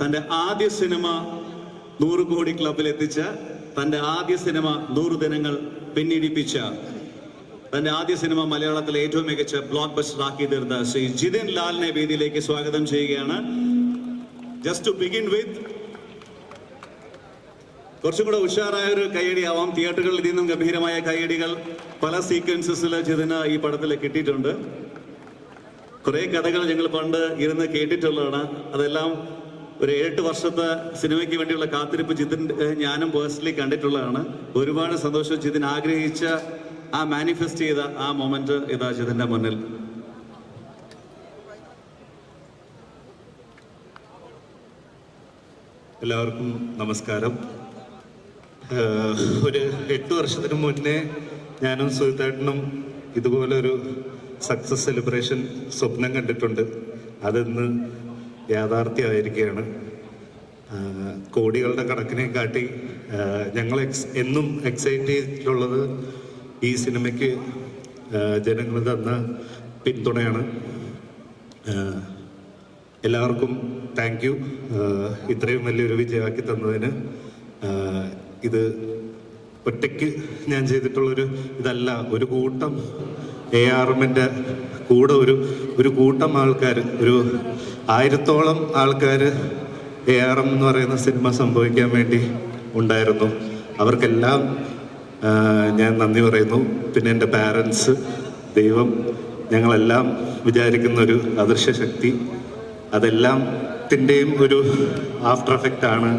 തൻ്റെ ആദ്യ സിനിമ 100 കോടി ക്ലബിൽ എത്തിച്ച, തൻ്റെ ആദ്യ സിനിമ 100 ദിനങ്ങൾ പിന്നിടിപ്പിച്ച, തൻ്റെ ആദ്യ സിനിമ മലയാളത്തിലെ ഏറ്റവും മികച്ച ബ്ലോക്ക് ബസ്റ്റർ ആക്കി തീർന്ന ശ്രീ ജിതിൻ ലാലിനെ വേദിയിലേക്ക് സ്വാഗതം ചെയ്യുകയാണ്. ജസ്റ്റ് ടു ബിഗിൻ വിത്ത് കുറച്ചും കൂടെ ഉഷാറായ ഒരു കയ്യടി ആവാം. തിയേറ്ററുകളിൽ നിന്നും ഗംഭീരമായ കയ്യടികൾ പല സീക്വൻസസിൽ ജിതിന് ഈ പടത്തിൽ കിട്ടിയിട്ടുണ്ട്. കുറേ കഥകൾ ഞങ്ങൾ പണ്ട് ഇരുന്ന് കേട്ടിട്ടുള്ളതാണ്. അതെല്ലാം ഒരു 8 വർഷത്തെ സിനിമയ്ക്ക് വേണ്ടിയുള്ള കാത്തിരിപ്പ് ജിതിൻ ഞാനും പേഴ്സണലി കണ്ടിട്ടുള്ളതാണ്. ഒരുപാട് സന്തോഷം. ജിതിൻ ആഗ്രഹിച്ച ആ മാനിഫെസ്റ്റ് ചെയ്ത ആ മൊമെന്റ് ഇതാ ജിതിന്റെ മുന്നിൽ. എല്ലാവർക്കും നമസ്കാരം. ഒരു 8 വർഷത്തിന് മുന്നേ ഞാനും സുഹിത്തേട്ടനും ഇതുപോലൊരു സക്സസ് സെലിബ്രേഷൻ സ്വപ്നം കണ്ടിട്ടുണ്ട്. അതിന്ന് യാഥാർത്ഥ്യമായിരിക്കുകയാണ്. കോടികളുടെ കണക്കിനെ കാട്ടി ഞങ്ങൾ എന്നും എക്സൈറ്റ് ചെയ്തിട്ടുള്ളത് ഈ സിനിമയ്ക്ക് ജനങ്ങൾ തന്ന പിന്തുണയാണ്. എല്ലാവർക്കും താങ്ക് യു. ഇത്രയും വലിയൊരു വിജയമാക്കി തന്നതിന്. ഇത് ഒറ്റയ്ക്ക് ഞാൻ ചെയ്തിട്ടുള്ളൊരു ഇതല്ല. ഒരു കൂട്ടം ARMൻ്റെ കൂടെ ഒരു കൂട്ടം ആൾക്കാർ, ഒരു 1000-ഓളം ആൾക്കാർ ARM എന്ന് പറയുന്ന സിനിമ സംഭവിക്കാൻ വേണ്ടി ഉണ്ടായിരുന്നു. അവർക്കെല്ലാം ഞാൻ നന്ദി പറയുന്നു. പിന്നെ എൻ്റെ പാരൻസ്, ദൈവം, ഞങ്ങളെല്ലാം വിചാരിക്കുന്ന ഒരു അദൃശ്യ ശക്തി, അതെല്ലാത്തിൻ്റെയും ഒരു ആഫ്റ്റർ എഫക്റ്റാണ്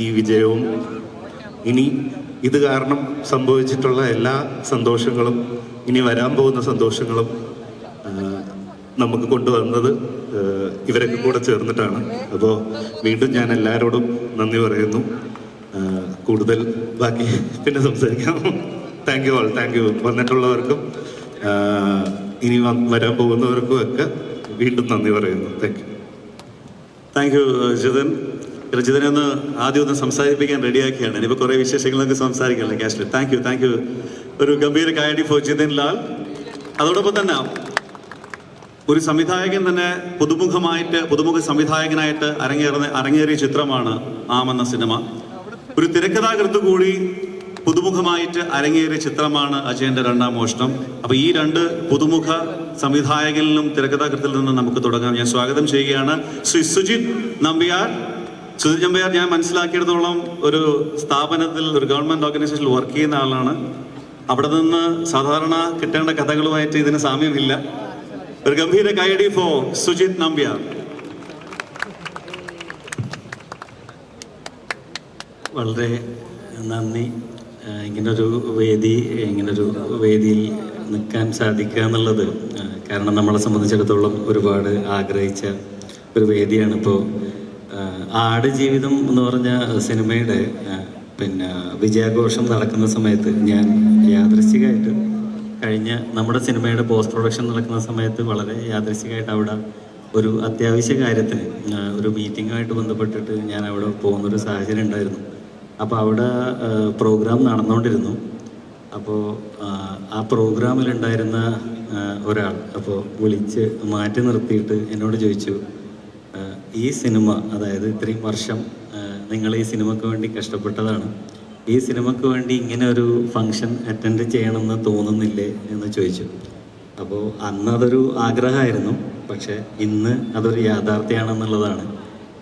ഈ വിജയവും. ഇനി ഇത് കാരണം സംഭവിച്ചിട്ടുള്ള എല്ലാ സന്തോഷങ്ങളും, ഇനി വരാൻ പോകുന്ന സന്തോഷങ്ങളും നമുക്ക് കൊണ്ടുവന്നത് ഇവരൊക്കെ കൂടെ ചേർന്നിട്ടാണ്. അപ്പോൾ വീണ്ടും ഞാൻ എല്ലാവരോടും നന്ദി പറയുന്നു. കൂടുതൽ ബാക്കി പിന്നെ സംസാരിക്കാം. Thank you all. Thank you. വന്നിട്ടുള്ളവർക്കും ഇനി വരാൻ പോകുന്നവർക്കും ഒക്കെ വീണ്ടും നന്ദി പറയുന്നു. Thank you. Thank you Jithin. ജിതിനെ ഒന്ന് ആദ്യം ഒന്ന് സംസാരിപ്പിക്കാൻ റെഡിയാക്കിയാണ്. ഇനിയിപ്പോൾ കുറേ വിശേഷങ്ങളൊക്കെ സംസാരിക്കാനല്ലേ ക്യാഷിൽ. Thank you, thank you. ഒരു ഗംഭീര കയ്യടി ഫോർ ജിതിൻ ലാൽ. അതോടൊപ്പം തന്നെ ഒരു സംവിധായകൻ തന്നെ പുതുമുഖ സംവിധായകനായിട്ട് അരങ്ങേറിയ ചിത്രമാണ് ആം എന്ന സിനിമ. ഒരു തിരക്കഥാകൃത്ത് കൂടി പുതുമുഖമായിട്ട് അരങ്ങേറിയ ചിത്രമാണ് അജയന്റെ 2ാം മോഷണം. അപ്പൊ ഈ 2 പുതുമുഖ സംവിധായകനിലും തിരക്കഥാകൃത്തിൽ നിന്ന് നമുക്ക് തുടങ്ങാം. ഞാൻ സ്വാഗതം ചെയ്യുകയാണ് ശ്രീ സുജിത് നമ്പ്യാർ. സുജിത് നമ്പ്യാർ ഞാൻ മനസ്സിലാക്കിയിടത്തോളം ഒരു സ്ഥാപനത്തിൽ, ഒരു ഗവൺമെന്റ് ഓർഗനൈസേഷനിൽ വർക്ക് ചെയ്യുന്ന ആളാണ്. അവിടെ നിന്ന് സാധാരണ കിട്ടേണ്ട കഥകളുമായിട്ട് ഇതിന് സാമ്യമില്ല. ഒരു ഗംഭീര കയ്യടി ഫോർ സുജിത് നമ്പ്യാർ. വളരെ നന്ദി. ഇങ്ങനൊരു വേദിയിൽ നിൽക്കാൻ സാധിക്കുക എന്നുള്ളത് കാരണം നമ്മളെ സംബന്ധിച്ചിടത്തോളം ഒരുപാട് ആഗ്രഹിച്ച ഒരു വേദിയാണ്. ഇപ്പോൾ ആടുജീവിതം എന്ന് പറഞ്ഞ സിനിമയുടെ വിജയാഘോഷം നടക്കുന്ന സമയത്ത് ഞാൻ യാദൃശ്ചികമായിട്ട് കഴിഞ്ഞ നമ്മുടെ സിനിമയുടെ പോസ്റ്റ് പ്രൊഡക്ഷൻ നടക്കുന്ന സമയത്ത് വളരെ യാദൃശ്ചികമായിട്ട് അവിടെ ഒരു അത്യാവശ്യ കാര്യത്തിന് ഒരു മീറ്റിങ്ങുമായിട്ട് ബന്ധപ്പെട്ടിട്ട് ഞാൻ അവിടെ പോകുന്നൊരു സാഹചര്യം ഉണ്ടായിരുന്നു. അപ്പോൾ അവിടെ പ്രോഗ്രാം നടന്നുകൊണ്ടിരുന്നു. അപ്പോൾ ആ പ്രോഗ്രാമിലുണ്ടായിരുന്ന ഒരാൾ അപ്പോൾ വിളിച്ച് മാറ്റി നിർത്തിയിട്ട് എന്നോട് ചോദിച്ചു, ഈ സിനിമ, അതായത് ഇത്രയും വർഷം നിങ്ങൾ ഈ സിനിമയ്ക്ക് വേണ്ടി കഷ്ടപ്പെട്ടതാണ്, ഈ സിനിമയ്ക്ക് വേണ്ടി ഇങ്ങനെ ഒരു ഫങ്ഷൻ അറ്റൻഡ് ചെയ്യണമെന്ന് തോന്നുന്നില്ലേ എന്ന് ചോദിച്ചു. അപ്പോൾ അന്ന് അതൊരു ആഗ്രഹമായിരുന്നു, പക്ഷേ ഇന്ന് അതൊരു യാഥാർത്ഥ്യമാണെന്നുള്ളതാണ്.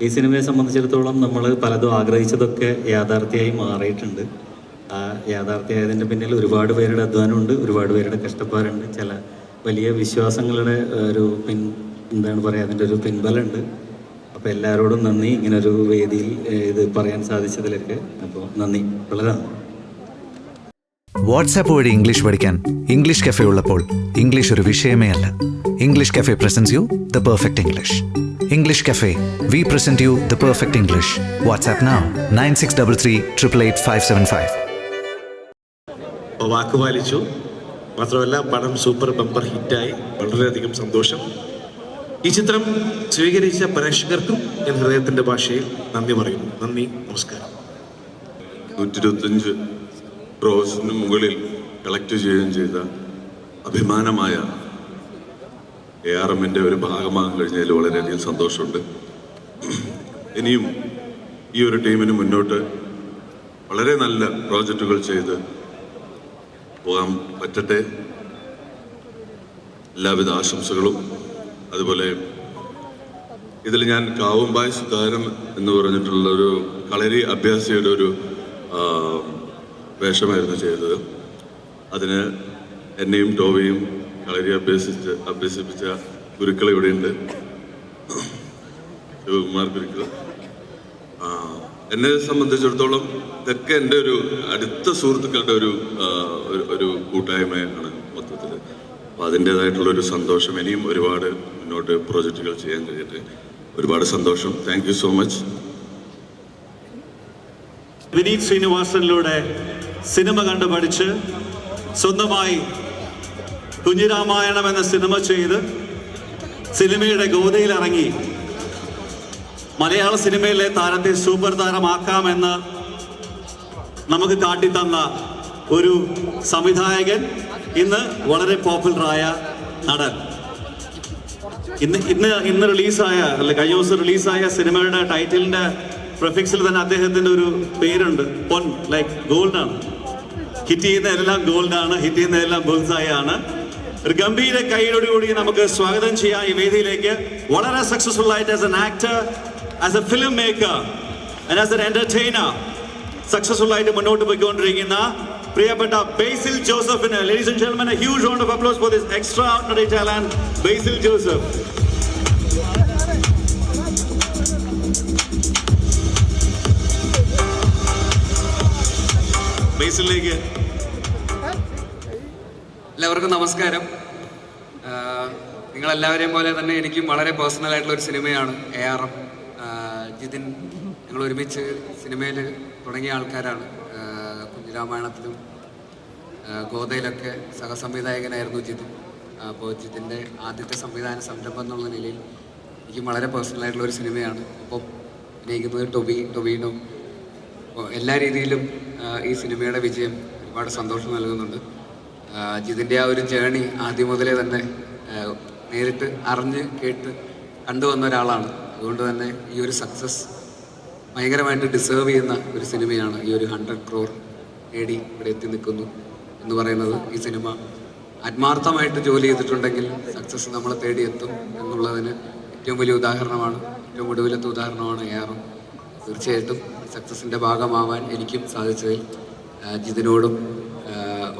ഈ സിനിമയെ സംബന്ധിച്ചിടത്തോളം നമ്മൾ പലതും ആഗ്രഹിച്ചതൊക്കെ യാഥാർത്ഥ്യമായി മാറിയിട്ടുണ്ട്. ആ യാഥാർത്ഥ്യമായതിൻ്റെ പിന്നിൽ ഒരുപാട് പേരുടെ അധ്വാനമുണ്ട്, ഒരുപാട് പേരുടെ കഷ്ടപ്പാടുണ്ട്, ചില വലിയ വിശ്വാസങ്ങളുടെ അതിൻ്റെ ഒരു പിൻബലമുണ്ട്. അപ്പോൾ എല്ലാവരോടും നന്ദി, ഇങ്ങനൊരു വേദിയിൽ ഇത് പറയാൻ സാധിച്ചതിലൊക്കെ. അപ്പോൾ നന്ദി, വളരെ നന്ദി. വാട്സാപ്പ് വഴി ഇംഗ്ലീഷ് പഠിക്കാൻ ഇംഗ്ലീഷ് കഫേ ഉള്ളപ്പോൾ ഇംഗ്ലീഷ് ഒരു വിഷയമേ അല്ല. English cafe presents you the perfect English. English Cafe. We present you the perfect English. WhatsApp now 9633888575. വാക്കുപാലിച്ചു. മാത്രമല്ല പടം സൂപ്പർ ബമ്പർ ഹിറ്റായി. വളരെയധികം സന്തോഷം. ഈ ചിത്രം സ്വീകരിച്ച പ്രേക്ഷകർക്കും ഞാൻ ഹൃദയത്തിന്റെ ഭാഷയിൽ നന്ദി പറയുന്നു. നന്ദി, നമസ്കാരം. 125 ക്രോസിന് മുകളിൽ കളക്ട് ചെയ്യുകയും ചെയ്ത അഭിമാനമായ ARMൻ്റെ ഒരു ഭാഗമാകാൻ കഴിഞ്ഞതിൽ വളരെയധികം സന്തോഷമുണ്ട്. ഇനിയും ഈ ഒരു ടീമിന് മുന്നോട്ട് വളരെ നല്ല പ്രോജക്റ്റുകൾ ചെയ്ത് പോകാൻ പറ്റട്ടെ. എല്ലാവിധ ആശംസകളും. അതുപോലെ ഇതിൽ ഞാൻ കാവുമ്പായ് സുധാകരൻ എന്ന് പറഞ്ഞിട്ടുള്ള ഒരു കളരി അഭ്യാസിയുടെ ഒരു വേഷമായിരുന്നു ചെയ്തത്. അതിന് എന്നെയും ടോവിയും കളരി അഭ്യസിപ്പിച്ച ഗുരുക്കൾ ഇവിടെയുണ്ട്, ശിവകുമാർ ഗുരുക്കൾ. എന്നെ സംബന്ധിച്ചിടത്തോളം ഇതൊക്കെ എൻ്റെ ഒരു അടുത്ത സുഹൃത്തുക്കളുടെ ഒരു കൂട്ടായ്മയാണ് മൊത്തത്തിൽ. അപ്പോൾ അതിൻ്റെതായിട്ടുള്ളൊരു സന്തോഷം. ഇനിയും ഒരുപാട് മുന്നോട്ട് പ്രോജക്റ്റുകൾ ചെയ്യാൻ കഴിയട്ടെ. ഒരുപാട് സന്തോഷം. Thank you so much. Vineeth ശ്രീനിവാസനിലൂടെ സിനിമ കണ്ടു പഠിച്ച് സ്വന്തമായി കുഞ്ഞിരാമായണം എന്ന സിനിമ ചെയ്ത് സിനിമയുടെ ഗോതയിലിറങ്ങി മലയാള സിനിമയിലെ താരത്തെ സൂപ്പർ താരമാക്കാമെന്ന് നമുക്ക് കാട്ടിത്തന്ന ഒരു സംവിധായകൻ, ഇന്ന് വളരെ പോപ്പുലറായ നടൻ. ഇന്ന് റിലീസായ കഴിഞ്ഞ ദിവസം റിലീസായ സിനിമയുടെ ടൈറ്റിലിന്റെ പ്രഫിക്സിൽ തന്നെ അദ്ദേഹത്തിന്റെ ഒരു പേരുണ്ട്, പൊൻ, ലൈക്ക് ഗോൾഡ് ആണ്. ഹിറ്റ് ചെയ്യുന്ന എല്ലാം ഗോൾഡാണ്, ഹിറ്റ് ചെയ്യുന്ന എല്ലാം ബുൾസായി ആണ്. ഒരു ഗംഭീര കൈയോടുകൂടി നമുക്ക് സ്വാഗതം ചെയ്യാം ഈ വേദിയിലേക്ക്. വളരെ സക്സസ്ഫുൾ ആയിട്ട് as an actor, as a film maker and as an entertainer successful ആയിട്ട് മുന്നോട്ട് പോയിക്കൊണ്ടിരിക്കുന്ന പ്രിയപ്പെട്ട ബേസിൽ ജോസഫിന്, ladies and gentlemen, a huge round of applause for this extraordinary talent, Basil Joseph. ബേസിലേക്ക് എല്ലാവർക്കും നമസ്കാരം. നിങ്ങളെല്ലാവരെയും പോലെ തന്നെ എനിക്കും വളരെ പേഴ്സണൽ ആയിട്ടുള്ള ഒരു സിനിമയാണ് ARM. ജിതിൻ, ഞങ്ങൾ ഒരുമിച്ച് സിനിമയിൽ തുടങ്ങിയ ആൾക്കാരാണ്. കുഞ്ഞിരാമായണത്തിലും ഗോതയിലൊക്കെ സഹസംവിധായകനായിരുന്നു ജിതിൻ. അപ്പോൾ ജിതിൻ്റെ ആദ്യത്തെ സംവിധാന സംരംഭം എന്നുള്ള നിലയിൽ എനിക്കും വളരെ പേഴ്സണൽ ആയിട്ടുള്ള ഒരു സിനിമയാണ്. ഒപ്പം അഭിനയിക്കുന്നത് ടൊവിനോ. അപ്പോൾ എല്ലാ രീതിയിലും ഈ സിനിമയുടെ വിജയം ഒരുപാട് സന്തോഷം നൽകുന്നുണ്ട്. ജിതിൻ്റെ ആ ഒരു ജേണി ആദ്യം മുതലേ തന്നെ നേരിട്ട് അറിഞ്ഞ് കേട്ട് കണ്ടുവന്ന ഒരാളാണ്. അതുകൊണ്ട് തന്നെ ഈ ഒരു സക്സസ് ഭയങ്കരമായിട്ട് ഡിസേർവ് ചെയ്യുന്ന ഒരു സിനിമയാണ്. ഈ ഒരു 100 crore നേടി ഇവിടെ എത്തി നിൽക്കുന്നു എന്ന് പറയുന്നത്, ഈ സിനിമ ആത്മാർത്ഥമായിട്ട് ജോലി ചെയ്തിട്ടുണ്ടെങ്കിൽ സക്സസ് നമ്മളെ തേടിയെത്തും എന്നുള്ളതിന് ഏറ്റവും വലിയ ഉദാഹരണമാണ്, ഏറ്റവും ഒടുവിലത്തെ ഉദാഹരണമാണ് ARM. തീർച്ചയായിട്ടും സക്സസിൻ്റെ ഭാഗമാവാൻ എനിക്കും സാധിച്ചതിൽ ജിതിനോടും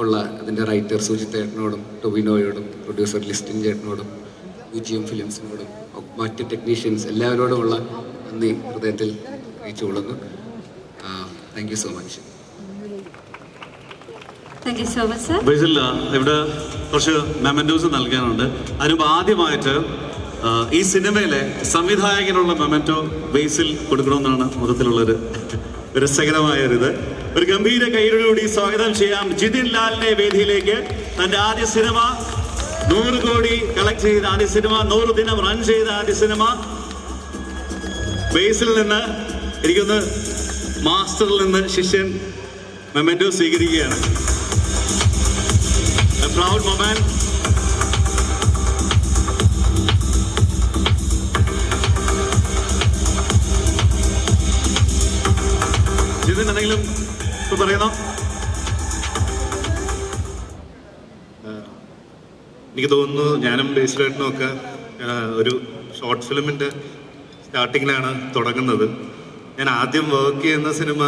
ഉള്ള അതിൻ്റെ റൈറ്റർ സുജിത് ചേട്ടനോടും ടൊവിനോയോടും പ്രൊഡ്യൂസർ ലിസ്റ്റിൻ ചേട്ടനോടും UGM ഫിലിംസിനോടും മറ്റ് ടെക്നീഷ്യൻസ് എല്ലാവരോടുമുള്ള നന്ദി ഹൃദയത്തിൽ അറിയിച്ചുകൊള്ളുന്നു. Thank you so much. Basil, ഇവിടെ കുറച്ച് മെമൻറ്റോസ് നൽകാനുണ്ട്. അതിനുമ്പ് ആദ്യമായിട്ട് ഈ സിനിമയിലെ സംവിധായകനുള്ള മെമൻറ്റോ ബേസിൽ കൊടുക്കണമെന്നാണ് മൊത്തത്തിലുള്ളൊരു രസകരമായ ഒരു ഗംഭീര കൈയോടുകൂടി സ്വാഗതം ചെയ്യാം ജിതിൻ ലാലിനെ വേദിയിലേക്ക്. തന്റെ ആദ്യ സിനിമ 100 കോടി കളക്ട് ചെയ്ത ആദ്യ സിനിമ, 100 ദിനം റൺ ചെയ്ത ആദ്യ സിനിമ. ബേസിൽ നിന്ന് എനിക്കൊന്ന് മാസ്റ്ററിൽ നിന്ന് ശിഷ്യൻ മെമൻറ്റോ സ്വീകരിക്കുകയാണ്. A proud moment. ജിതിൻ എന്തെങ്കിലും ഇപ്പൊ പറയുന്നോ? എനിക്ക് തോന്നുന്നു ഞാനും ബേസിലായിട്ടും ഒക്കെ ഒരു ഷോർട്ട് ഫിലിമിൻ്റെ സ്റ്റാർട്ടിങ്ങിലാണ് തുടങ്ങുന്നത്. ഞാൻ ആദ്യം വർക്ക് ചെയ്യുന്ന സിനിമ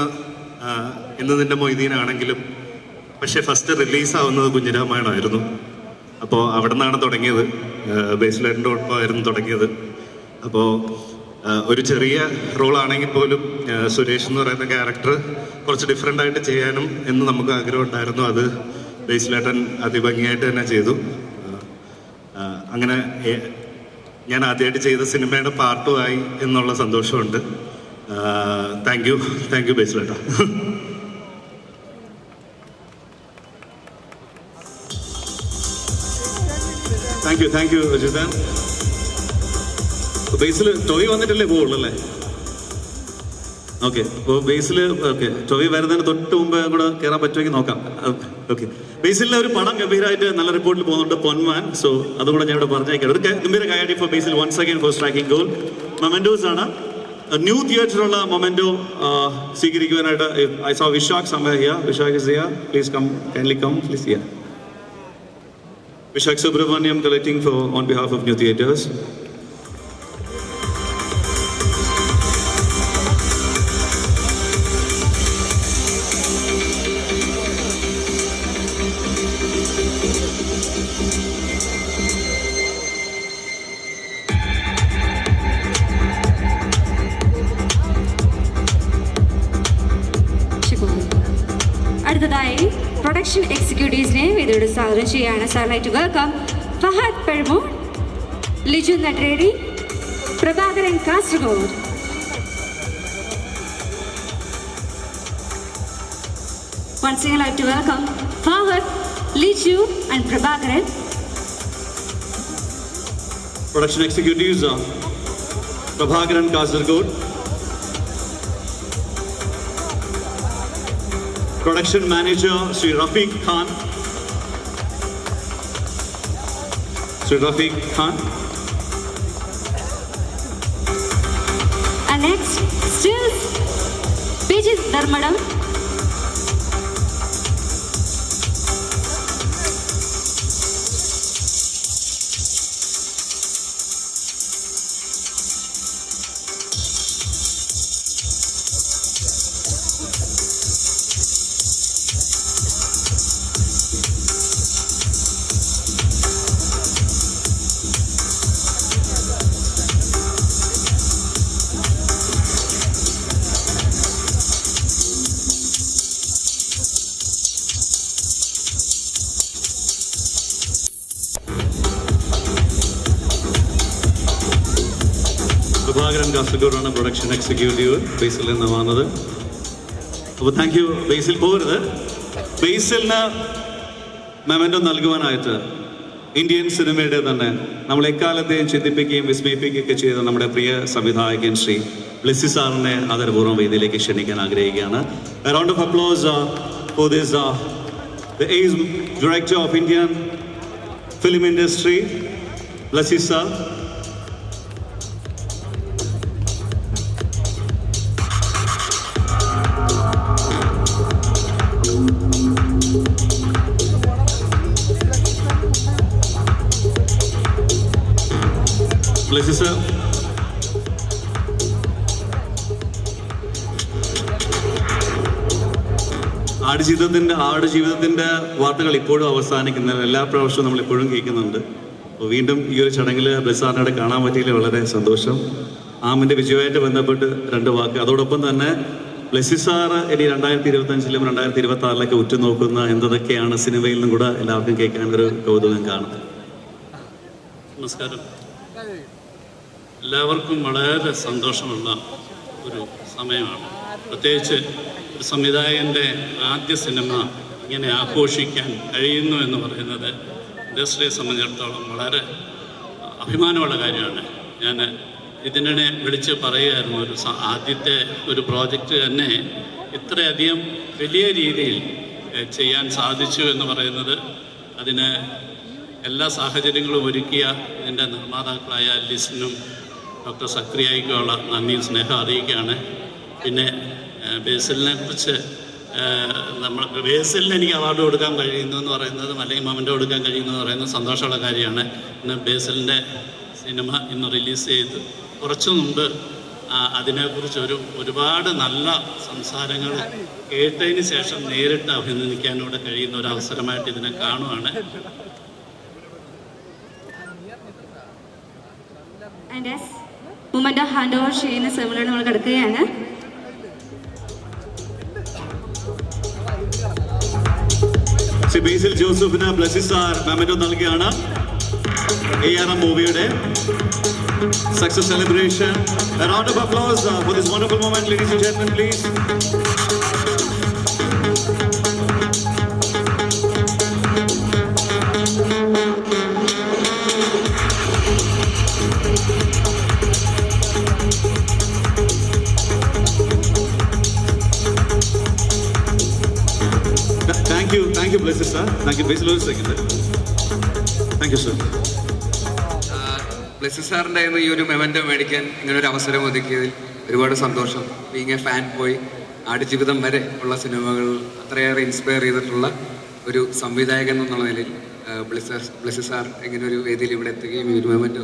ഇന്ന് നിന്റെ മൊയ്തീനാണെങ്കിലും പക്ഷേ ഫസ്റ്റ് റിലീസാവുന്നത് കുഞ്ഞിരാമായണമായിരുന്നു. അപ്പോൾ അവിടെ നിന്നാണ് തുടങ്ങിയത്, ബേസിലായിട്ടിൻ്റെ ഒപ്പമായിരുന്നു തുടങ്ങിയത്. അപ്പോൾ ഒരു ചെറിയ റോളാണെങ്കിൽ പോലും സുരേഷ് എന്ന് പറയുന്ന ക്യാരക്ടർ കുറച്ച് ഡിഫറെൻ്റ് ആയിട്ട് ചെയ്യാനും എന്ന് നമുക്ക് ആഗ്രഹം ഉണ്ടായിരുന്നു. അത് ബേസിലേട്ടൻ അതിഭംഗിയായിട്ട് തന്നെ ചെയ്തു. അങ്ങനെ ഞാൻ ആദ്യമായിട്ട് ചെയ്ത സിനിമയുടെ പാർട്ടുമായി എന്നുള്ള സന്തോഷമുണ്ട്. താങ്ക് യു ബേസിലേട്ടാ. Thank you Jithin. ബേസിൽ ടോയ് വന്നിട്ടല്ലേ പോകുള്ളൂ അല്ലേ? ഓക്കെ, അപ്പോൾ ബേസിൽ ഓക്കെ ടോയ് വരുന്നതിന് തൊട്ട് മുമ്പ് കൂടെ കയറാൻ പറ്റുമെങ്കിൽ നോക്കാം. ഓക്കെ, ബേസിലെ ഒരു പടം ഗംഭീരമായിട്ട് നല്ല റിപ്പോർട്ടിൽ പോകുന്നുണ്ട്, പൊന്മാൻ. സോ അതുകൂടെ ഞാൻ ഇവിടെ പറഞ്ഞേക്കാം. ഒരു ഗംഭീര കൈയടി for Basil once again for striking goal. Mementos ആണ്. ന്യൂ തിയേറ്ററുള്ള മൊമെന്റോ സ്വീകരിക്കുവാനായിട്ട് I saw Vishak somewhere here. Vishak is here. Please come, kindly come, please here. Vishak Subramaniam collecting for on behalf of New Theatres. അടുത്തതായി production എക്സിക്യൂട്ടീവ്സിനെ വേദിയോട് സ്വാഗതം ചെയ്യുകയാണ്. Sir light welcome Fahad Permoor, Liju നട്രേഡി, Prabhakaran Kasaragod. Once again, I'd like to welcome Fahad, Liju and Prabhakaran. Production executives Prabhakaran Kasargod. Production manager Sri Rafiq Khan. And next, still Bijit Dharmadam. Prabhakaran കാസർഗോഡാണ് production executive Basil നിന്ന് വന്നത്. അപ്പോൾ താങ്ക് യു ബേസിൽ. പോരുത്, ബേസിലിന് memento നൽകുവാനായിട്ട് Indian സിനിമയുടെ തന്നെ നമ്മൾ എക്കാലത്തെയും ചിന്തിപ്പിക്കുകയും വിസ്മയിപ്പിക്കുകയൊക്കെ ചെയ്ത നമ്മുടെ പ്രിയ സംവിധായകൻ ശ്രീ ബ്ലെസ്സി സാറിനെ ആദരപൂർവ്വം വേദിയിലേക്ക് ക്ഷണിക്കാൻ ആഗ്രഹിക്കുകയാണ്. A round of applause for this the ace director of Indian film industry, Blessi sir. Blessi sir. ആടുജീവിതത്തിൻ്റെ വാർത്തകൾ ഇപ്പോഴും അവസാനിക്കുന്നില്ല. എല്ലാ പ്രാവശ്യവും നമ്മൾ ഇപ്പോഴും കേൾക്കുന്നുണ്ട്. അപ്പോൾ വീണ്ടും ഈ ഒരു ചടങ്ങിൽ ബ്ലെസ്സിനെ കാണാൻ പറ്റിയില്ല, വളരെ സന്തോഷം. ആമിൻ്റെ വിജയമായിട്ട് ബന്ധപ്പെട്ട് രണ്ട് വാക്ക്. അതോടൊപ്പം തന്നെ ബ്ലെസ്സി സാറ് ഇനി 2025-ലും 2026-ലൊക്കെ ഉറ്റുനോക്കുന്ന എന്തൊക്കെയാണ് സിനിമയിൽ നിന്നും കൂടെ എല്ലാവർക്കും കേൾക്കാനൊരു കൗതുകം കാണും. നമസ്കാരം. എല്ലാവർക്കും വളരെ സന്തോഷമുള്ള ഒരു സമയമാണ്. പ്രത്യേകിച്ച് ഒരു സംവിധായകൻ്റെ ആദ്യ സിനിമ ഇങ്ങനെ ആഘോഷിക്കാൻ കഴിയുന്നു എന്ന് പറയുന്നത് ഇൻഡസ്ട്രിയെ സംബന്ധിച്ചിടത്തോളം വളരെ അഭിമാനമുള്ള കാര്യമാണ്. ഞാൻ ഇതിനിടെ വിളിച്ച് പറയുമായിരുന്നു, ആദ്യത്തെ ഒരു പ്രോജക്റ്റ് തന്നെ ഇത്രയധികം വലിയ രീതിയിൽ ചെയ്യാൻ സാധിച്ചു എന്ന് പറയുന്നത് അതിന് എല്ലാ സാഹചര്യങ്ങളും ഒരുക്കിയ ഇതിൻ്റെ നിർമ്മാതാക്കളായ ലിസിനും ഡോക്ടർ സക്രിയയ്ക്കുള്ള നന്ദിയും സ്നേഹം അറിയിക്കുകയാണ്. പിന്നെ ബേസിലിനെ കുറിച്ച് നമ്മൾ ബേസിലിന് എനിക്ക് അവാർഡ് കൊടുക്കാൻ കഴിയുന്നു എന്ന് പറയുന്നതും അല്ലെങ്കിൽ മൊമെൻ്റോ കൊടുക്കാൻ കഴിയുന്നു എന്ന് പറയുന്നത് സന്തോഷമുള്ള കാര്യമാണ്. ഇന്ന് ബേസിലിൻ്റെ സിനിമ ഇന്ന് റിലീസ് ചെയ്ത് കുറച്ചു മുമ്പ് അതിനെക്കുറിച്ച് ഒരുപാട് നല്ല സംസാരങ്ങൾ കേട്ടതിന് ശേഷം നേരിട്ട് അഭിനന്ദിക്കാനൂടെ കഴിയുന്ന ഒരു അവസരമായിട്ട് ഇതിനെ കാണുവാണ്. മൊമെൻ്റോ ഹാൻഡ് ഓവർ ചെയ്യുന്ന സെമിനാർ നമ്മൾ കിടക്കുകയാണ്. ശ്രീ ബേസിൽ ജോസഫിന് ബ്ലെസ്സി സാർ മെമൻറ്റോ നൽകുകയാണ്. ARM മൂവിയുടെ success celebration. A round of applause for this wonderful moment, ladies and gentlemen, please. Thank you, Blessed sir. Thank you, Basil. Thank you, sir. Blessy സാറിൻ്റെ ഈ ഒരു memento മേടിക്കാൻ ഇങ്ങനൊരു അവസരം ഒതുക്കിയതിൽ ഒരുപാട് സന്തോഷം. Being A fan boy, Aadujeevitham വരെ ഉള്ള സിനിമകൾ അത്രയേറെ ഇൻസ്പയർ ചെയ്തിട്ടുള്ള ഒരു സംവിധായകൻ എന്നുള്ള നിലയിൽ ബ്ലെസ്സി സാർ ഇങ്ങനെ ഒരു വേദിയിൽ ഇവിടെ എത്തുകയും ഈ ഒരു മൊമെൻറ്റ്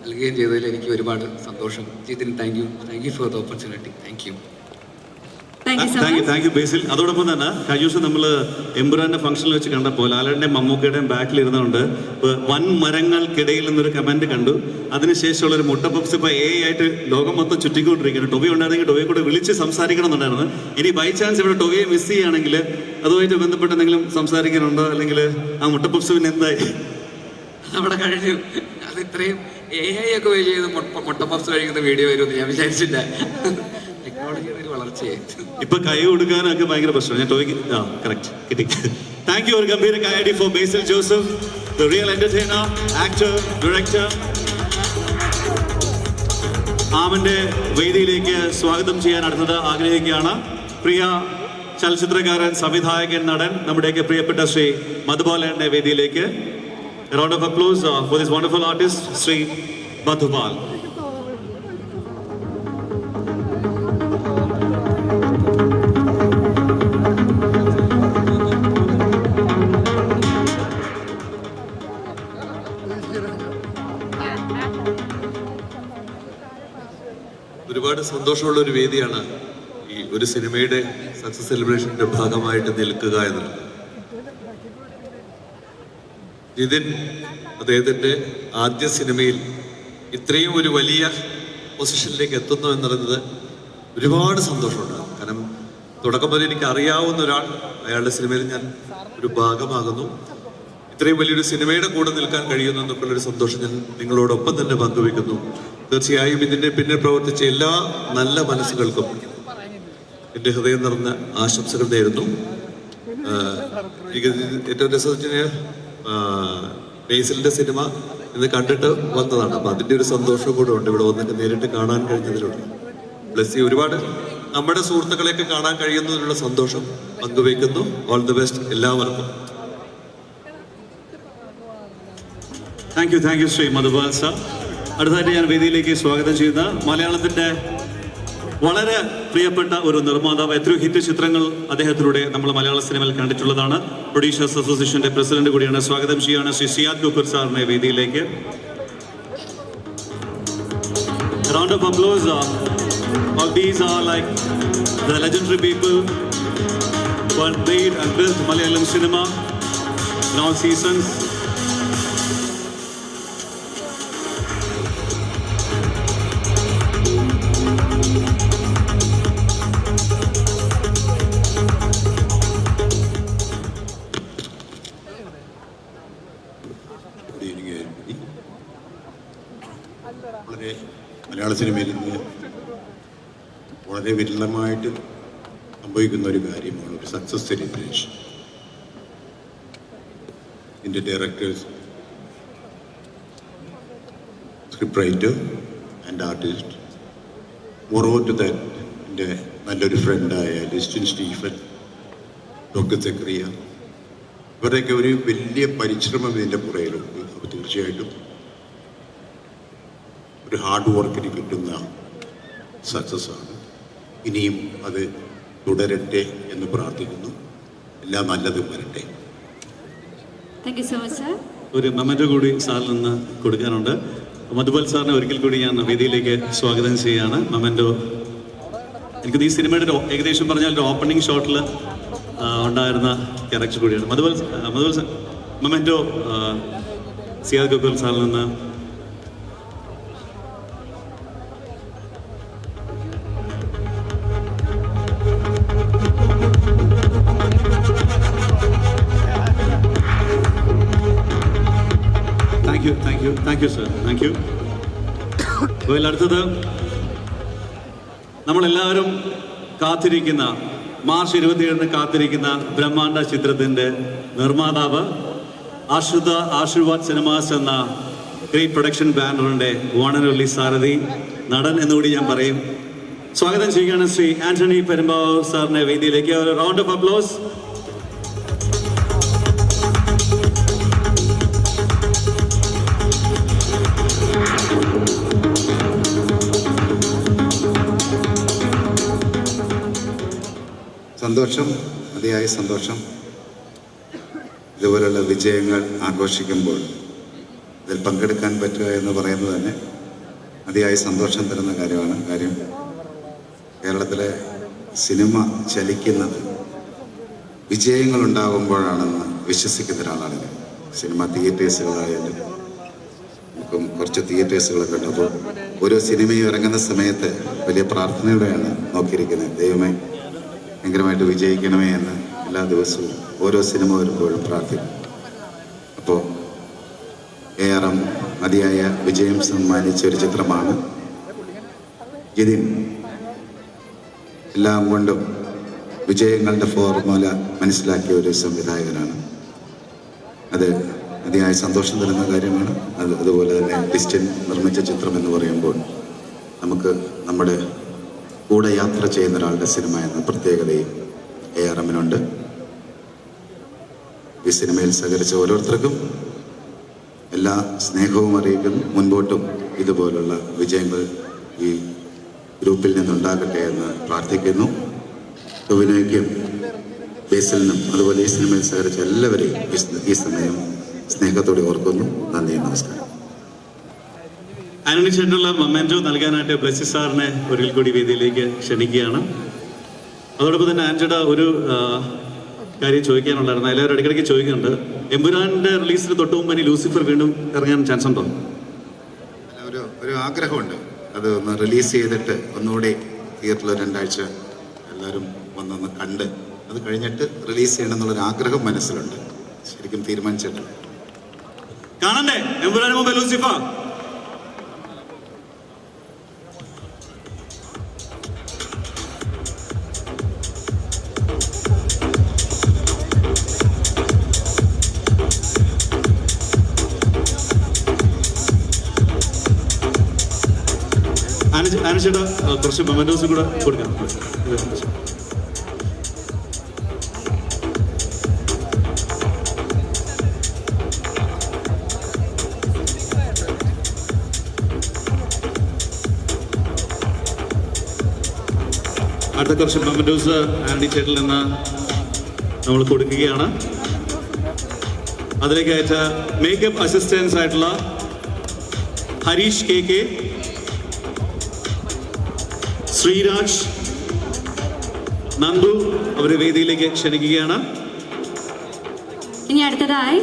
നൽകുകയും ചെയ്തതിൽ എനിക്ക് ഒരുപാട് സന്തോഷം. Jithin, thank you for the opportunity. Thank you. Thank you so much. Thank you Basil. അതോടൊപ്പം തന്നെ കഴിഞ്ഞ ദിവസം നമ്മൾ എംബുരാന്റെ ഫംഗ്ഷനിൽ വെച്ച് കണ്ടപ്പോൾ ലാലേട്ടൻ്റെയും മമ്മൂക്കയുടെയും ബാക്കിൽ ഇരുന്നുകൊണ്ട് വൻ മരങ്ങൾക്കിടയിൽ നിന്നൊരു കമന്റ് കണ്ടു. അതിനുശേഷമുള്ള ഒരു മുട്ട പപ്സ് ഇപ്പൊ ആയിട്ട് ലോകം മൊത്തം ചുറ്റിക്കൊണ്ടിരിക്കുകയാണ്. ടൊവി ഉണ്ടായിരുന്നെങ്കിൽ ടൊവിയെ കൂടെ വിളിച്ച് സംസാരിക്കണം എന്നുണ്ടായിരുന്നു. ഇനി ബൈ ചാൻസ് ഇവിടെ ടൊവിയെ മിസ് ചെയ്യുകയാണെങ്കിൽ അതുമായിട്ട് ബന്ധപ്പെട്ട് എന്തെങ്കിലും സംസാരിക്കാനുണ്ടോ, അല്ലെങ്കിൽ ആ മുട്ട പപ്സ് പിന്നെ എന്തായി? നമ്മുടെ കഴിഞ്ഞു. അത് ഇത്രയും ഒക്കെ വഴി ചെയ്ത് മുട്ട പപ്സ് കഴിക്കുന്ന വീഡിയോ വരുമെന്ന് ഞാൻ വിചാരിച്ചില്ല. ടെക്നോളജിയുടെ ഒരു വളർച്ചയായി ഇപ്പൊ കൈ കൊടുക്കാനൊക്കെ ഭയങ്കര പ്രശ്നം. ഞാൻ ടോയ്ക്ക് കറക്റ്റ് കിട്ടി. Thank you. ഒരു ഗംഭീര കൈയടി for Basil Joseph, the real entertainer, actor, director. ആമന്റെ വേദിയിലേക്ക് സ്വാഗതം ചെയ്യാൻ അടുത്തത് ആഗ്രഹിക്കുകയാണ് പ്രിയ ചലച്ചിത്രകാരൻ, സംവിധായകൻ, നടൻ, നമ്മുടെയൊക്കെ പ്രിയപ്പെട്ട ശ്രീ മധുപാലന്റെ വേദിയിലേക്ക്. Round of applause for this wonderful artist Shri Madhupal. ഒരുപാട് സന്തോഷമുള്ള ഒരു വേദിയാണ് ഈ ഒരു സിനിമയുടെ സക്സസ് സെലിബ്രേഷന്റെ ഭാഗമായിട്ട് നിൽക്കുക എന്നുള്ളത്. ജിതിൻ അദ്ദേഹത്തിന്റെ ആദ്യ സിനിമയിൽ ഇത്രയും ഒരു വലിയ പൊസിഷനിലേക്ക് എത്തുന്നു എന്നുള്ളത് ഒരുപാട് സന്തോഷമുണ്ട്. കാരണം തുടക്കം മുതൽ എനിക്ക് അറിയാവുന്ന ഒരാൾ, അയാളുടെ സിനിമയിൽ ഞാൻ ഒരു ഭാഗമാകുന്നു. ഇത്രയും വലിയൊരു സിനിമയുടെ കൂടെ നിൽക്കാൻ കഴിയുന്നു എന്നൊക്കെയുള്ളൊരു സന്തോഷം ഞാൻ നിങ്ങളോടൊപ്പം തന്നെ പങ്കുവെക്കുന്നു. തീർച്ചയായും ഇതിന്റെ പിന്നിൽ പ്രവർത്തിച്ച എല്ലാ നല്ല മനസ്സുകൾക്കും എൻ്റെ ഹൃദയം നിറഞ്ഞ ആശംസകൾ നേരുന്നു. എനിക്ക് ഏറ്റവും രസത്തിന് ബേസിലിന്റെ സിനിമ ഇന്ന് കണ്ടിട്ട് വന്നതാണ്. അപ്പൊ അതിന്റെ ഒരു സന്തോഷം കൂടെ ഉണ്ട് ഇവിടെ വന്നിട്ട് നേരിട്ട് കാണാൻ കഴിഞ്ഞതിലുണ്ട്. ബ്ലെസ്സി, ഒരുപാട് നമ്മുടെ സുഹൃത്തുക്കളെയൊക്കെ കാണാൻ കഴിയുന്നതിനുള്ള സന്തോഷം പങ്കുവയ്ക്കുന്നു. ഓൾ ദി ബെസ്റ്റ് എല്ലാവർക്കും. Thank you Shri Madhupal sir. അടുത്തതായിട്ട് ഞാൻ വേദിയിലേക്ക് സ്വാഗതം ചെയ്യുന്ന മലയാളത്തിന്റെ വളരെ പ്രിയപ്പെട്ട ഒരു നിർമ്മാതാവ്. എത്രയോ ഹിറ്റ് ചിത്രങ്ങൾ അദ്ദേഹത്തിലൂടെ നമ്മൾ മലയാള സിനിമയിൽ കണ്ടിട്ടുള്ളതാണ്. പ്രൊഡ്യൂസേഴ്സ് അസോസിയേഷന്റെ പ്രസിഡന്റ് കൂടിയാണ്. സ്വാഗതം ചെയ്യുകയാണ് ശ്രീ സിയാദ് കൂപ്പർ സാറിനെ വേദിയിലേക്ക്. Round of applause. All these are like the legendary people who have made and built Malayalam cinema in all seasons. വളരെ മലയാള സിനിമയിൽ നിന്ന് വളരെ വിരളമായിട്ട് സംഭവിക്കുന്ന ഒരു കാര്യമാണ് ഒരു സക്സസ് സെലിബ്രേഷൻ. ഇതിൻ്റെ directors, script writer and artist, moreover to that എൻ്റെ നല്ലൊരു ഫ്രണ്ടായ ലിസ്റ്റിൻ സ്റ്റീഫൻ, ഡോക്ടർ സക്രിയ, ഇവരുടെയൊക്കെ ഒരു വലിയ പരിശ്രമം ഇതിൻ്റെ പുറയിലുണ്ട്. അപ്പോൾ തീർച്ചയായിട്ടും ഒരു ഹാർഡ് വർക്കിന് കിട്ടുന്ന സക്സസ്സാണ്. ഇനിയും അത് തുടരട്ടെ എന്ന് പ്രാർത്ഥിക്കുന്നു. എല്ലാം നല്ലതും വരട്ടെ. Thank you so much, sir. ഒരു മൊമെന്റോ കൂടി സാറിൽ നിന്ന് കൊടുക്കാനുണ്ട്. മധുപാൽ സാറിനെ ഒരിക്കൽ കൂടി ഞാൻ വേദിയിലേക്ക് സ്വാഗതം ചെയ്യുകയാണ്. മൊമെന്റോ എനിക്ക് ഈ സിനിമയുടെ ഏകദേശം പറഞ്ഞാൽ ഒരു ഓപ്പണിംഗ് ഷോട്ടിൽ ഉണ്ടായിരുന്ന ക്യാരക്ടർ കൂടിയാണ്. മധുപാൽ സാർ, മൊമെന്റോ സിയാദ് കൂപ്പർ സാറിൽ നിന്ന്. Thank you sir. Thank you. അടുത്തത് നമ്മളെല്ലാവരും കാത്തിരിക്കുന്ന മാർച്ച് 27 കാത്തിരിക്കുന്ന ബ്രഹ്മാണ്ഡ ചിത്രത്തിൻ്റെ നിർമ്മാതാവ്, ആശീർവാദ് സിനിമാസ് എന്ന ഗ്രേറ്റ് പ്രൊഡക്ഷൻ ബാനറിൻ്റെ ഓണററി സാരഥി, നടൻ എന്നുകൂടി ഞാൻ പറയും. സ്വാഗതം ചെയ്യുകയാണ് ശ്രീ ആന്റണി പെരുമ്പാവൂർ സാറിനെ വേദിയിലേക്ക്. ഒരു റൗണ്ട് ഓഫ് അപ്ലോസ്. സന്തോഷം, അതിയായ സന്തോഷം. ഇതുപോലുള്ള വിജയങ്ങൾ ആഘോഷിക്കുമ്പോൾ ഇതിൽ പങ്കെടുക്കാൻ പറ്റുക എന്ന് പറയുന്നത് തന്നെ അതിയായ സന്തോഷം തരുന്ന കാര്യമാണ്. കാര്യം കേരളത്തിലെ സിനിമ ചലിക്കുന്നത് വിജയങ്ങളുണ്ടാകുമ്പോഴാണെന്ന് വിശ്വസിക്കുന്ന ഒരാളാണ് ഞാൻ. സിനിമ തിയേറ്റേഴ്സുകളായാലും നമുക്കും കുറച്ച് തിയേറ്റേഴ്സുകളൊക്കെ ഉണ്ട്. അപ്പോൾ ഓരോ സിനിമയും ഇറങ്ങുന്ന സമയത്ത് വലിയ പ്രാർത്ഥനയോടെയാണ് നോക്കിയിരിക്കുന്നത്. ദൈവമേ ഭയങ്കരമായിട്ട് വിജയിക്കണമേ എന്ന് എല്ലാ ദിവസവും ഓരോ സിനിമ വരുമ്പോഴും പ്രാർത്ഥിക്കും. അപ്പോൾ ARM മതിയായ വിജയം സമ്മാനിച്ച ഒരു ചിത്രമാണ്. ജിതിൻ എല്ലാം കൊണ്ടും വിജയങ്ങളുടെ ഫോർമുല മനസ്സിലാക്കിയ ഒരു സംവിധായകനാണ്. അത് അതിയായ സന്തോഷം തരുന്ന കാര്യമാണ്. അതുപോലെ തന്നെ ഡിസ്റ്റൻ നിർമ്മിച്ച ചിത്രം എന്ന് പറയുമ്പോൾ നമുക്ക് നമ്മുടെ കൂടെ യാത്ര ചെയ്യുന്ന ഒരാളുടെ സിനിമ എന്ന പ്രത്യേകതയും ARMനുണ്ട്. ഈ സിനിമയിൽ സഹകരിച്ച ഓരോരുത്തർക്കും എല്ലാ സ്നേഹവും അറിയിക്കുന്നു. മുൻപോട്ടും ഇതുപോലുള്ള വിജയങ്ങൾ ഈ ഗ്രൂപ്പിൽ നിന്നുണ്ടാകട്ടെ എന്ന് പ്രാർത്ഥിക്കുന്നു. ടൊവിനോയ്ക്കും ബേസിലിനും അതുപോലെ ഈ സിനിമയിൽ സഹകരിച്ച എല്ലാവരെയും ഈ സമയം സ്നേഹത്തോടെ ഓർക്കുന്നു. നന്ദി, നമസ്കാരം. ആന്റണി ചേട്ടനുള്ള മൊമെന്റോ നൽകാനായിട്ട് ബ്ലെസ്സി സാറിനെ ഒരിക്കൽ കൂടി വേദിയിലേക്ക് ക്ഷണിക്കുകയാണ്. അതോടൊപ്പം തന്നെ ആന്റണിയുടെ ഒരു കാര്യം ചോദിക്കാനുണ്ടായിരുന്നു. എല്ലാവരും ഇടയ്ക്കിടയ്ക്ക് ചോദിക്കുന്നുണ്ട്, എമ്പുരാന്റെ റിലീസിന് തൊട്ട് മുമ്പ് ഇനി ലൂസിഫർ വീണ്ടും ഇറങ്ങാൻ ചാൻസ് ഉണ്ടോ? ഒരു ആഗ്രഹമുണ്ട്. അത് ഒന്ന് റിലീസ് ചെയ്തിട്ട് ഒന്നുകൂടി തിയേറ്ററിൽ 2 ആഴ്ച എല്ലാവരും വന്നൊന്ന് കണ്ട് അത് കഴിഞ്ഞിട്ട് റിലീസ് ചെയ്യണം എന്നുള്ളൊരു ആഗ്രഹം മനസ്സിലുണ്ട്. ശരിക്കും തീരുമാനിച്ചിട്ടുണ്ട്. കാണണ്ടേ എമ്പുരാന് മുമ്പ് ലൂസിഫർ? ആനച്ചേട്ടാ കുറച്ച് മൊമെന്റോസ് കൂടെ കൊടുക്കാം. അടുത്ത കുറച്ച് മൊമെന്റോസ് ആന്റണി ചേട്ടനിൽ നിന്ന് നമ്മൾ കൊടുക്കുകയാണ്. അതിലേക്ക് അയച്ച മേക്കപ്പ് അസിസ്റ്റൻസ് ആയിട്ടുള്ള ഹരീഷ് KK, ശ്രീരാജ്, നന്ദു അവരെ വേദിയിലേക്ക് ക്ഷണിക്കുകയാണ്. ഇനി അടുത്തതായി